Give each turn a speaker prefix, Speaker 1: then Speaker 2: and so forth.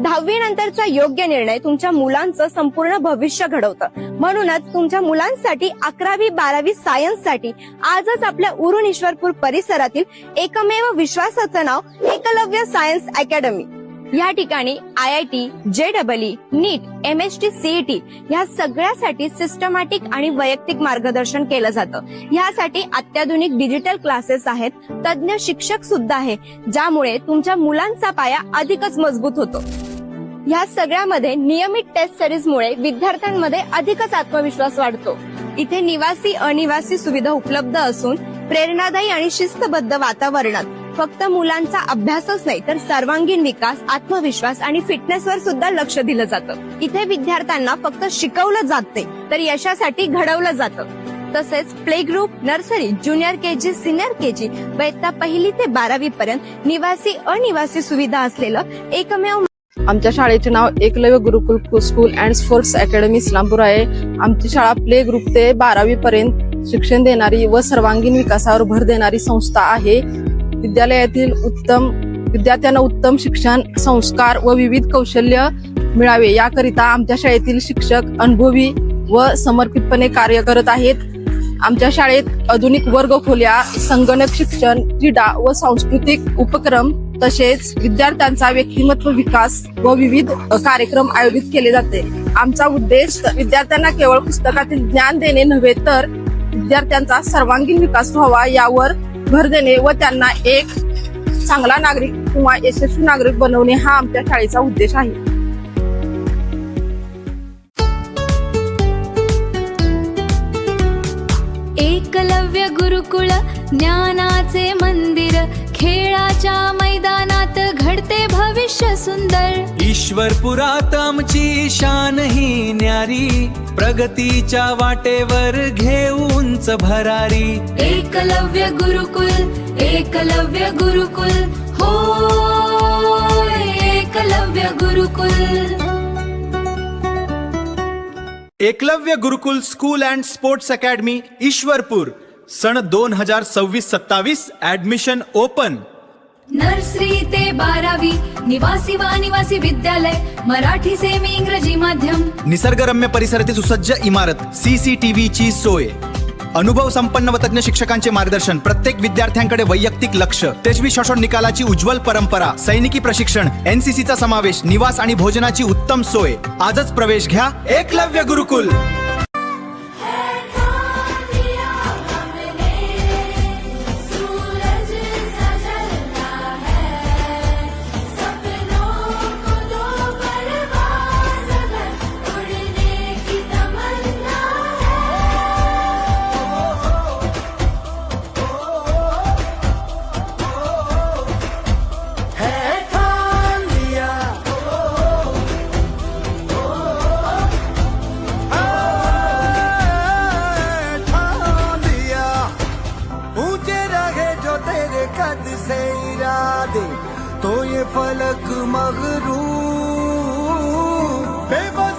Speaker 1: 10वी नंतरचा योग्य निर्णय तुमच्या मुलांचं संपूर्ण भविष्य घडवतं। म्हणूनच तुमच्या मुलांसाठी 11वी 12वी सायन्स साठी आजच आपल्या उरण ईश्वरपूर परिसरातील एकमेव विश्वासाचं नाव एकलव्य सायन्स अकॅडमी। या ठिकाणी IIT, JEE, नीट, MHT, CET या सगळ्यासाठी सिस्टमॅटिक आणि वैयक्तिक मार्गदर्शन केलं जातं। यासाठी अत्याधुनिक डिजिटल क्लासेस आहेत, तज्ञ शिक्षक सुद्धा आहे, ज्यामुळे तुमच्या मुलांचा पाया अधिकच मजबूत होतो। या सगळ्यामध्ये नियमित टेस्ट सिरीजमुळे विद्यार्थ्यांमध्ये अधिकच आत्मविश्वास वाढतो। इथे निवासी अनिवासी सुविधा उपलब्ध असून प्रेरणादायी आणि शिस्तबद्ध वातावरणात फक्त मुलांचा अभ्यासच नाही तर सर्वांगीण विकास, आत्मविश्वास आणि फिटनेसवर सुद्धा लक्ष दिलं जातं। इथे विद्यार्थ्यांना फक्त शिकवलं जात नाही तर यशासाठी घडवलं जातं। तसेच play group, nursery, junior KG, senior KG व इयत्ता 1ली ते 12वी पर्यंत निवासी अनिवासी सुविधा असलेलं एकमेव
Speaker 2: आमच्या शाळेचे नाव Eklavya Gurukul school and sports academy Islampur आहे। आमची शाळा प्ले ग्रुप ते 12वी पर्यंत शिक्षण देणारी व सर्वांगीण विकासावर भर देणारी संस्था आहे। विद्यालयातील विद्यार्थ्यांना उत्तम शिक्षण, संस्कार व विविध कौशल्य मिळावे याकरिता आमच्या शाळेतील शिक्षक अनुभवी व समर्पितपणे कार्य करत आहेत। आमच्या शाळेत आधुनिक वर्गखोल्या, संगणक शिक्षण, क्रीडा व सांस्कृतिक उपक्रम तसेच विद्यार्थ्यांचा व्यक्तिमत्व विकास व विविध कार्यक्रम आयोजित केले जाते। आमचा उद्देश विद्यार्थ्यांना केवळ पुस्तकातील ज्ञान देणे नव्हे तर विद्यार्थ्यांचा सर्वांगीण विकास व्हावा यावर भर देणे व त्यांना एक चांगला नागरिक किंवा यशस्वी नागरिक बनवणे हा आमच्या शाळेचा उद्देश आहे।
Speaker 3: एकलव्य गुरुकुळ ज्ञानाचे मंदिर, खेळाच्या मैदानात घडते भविष्य सुंदर।
Speaker 4: ईश्वरपुरात आमची शान ही न्यारी, प्रगतीच्या वाटेवर घेऊनच भरारी।
Speaker 3: एकलव्य गुरुकुल, एकलव्य गुरुकुल, हो Eklavya Gurukul.
Speaker 5: Eklavya Gurukul school and sports academy Ishwarpur, सन 2026-27 ऍडमिशन ओपन।
Speaker 3: नर्सरी ते 12वी निवासी व अनिवासी विद्यालय, मराठी सेमी इंग्रजी माध्यम,
Speaker 5: निसर्गरम्य परिसरातील सुसज्ज इमारत, CCTV ची सोय, अनुभव संपन्न व तज्ञ शिक्षकांचे मार्गदर्शन, प्रत्येक विद्यार्थ्यांकडे वैयक्तिक लक्ष, तेजवी शोषण निकालाची उज्ज्वल परंपरा, सैनिकी प्रशिक्षण, NCC चा समावेश, निवास आणि भोजनाची उत्तम सोय। आजच प्रवेश घ्या एकलव्य गुरुकुल।
Speaker 6: तो ये फलक मगरू बेबस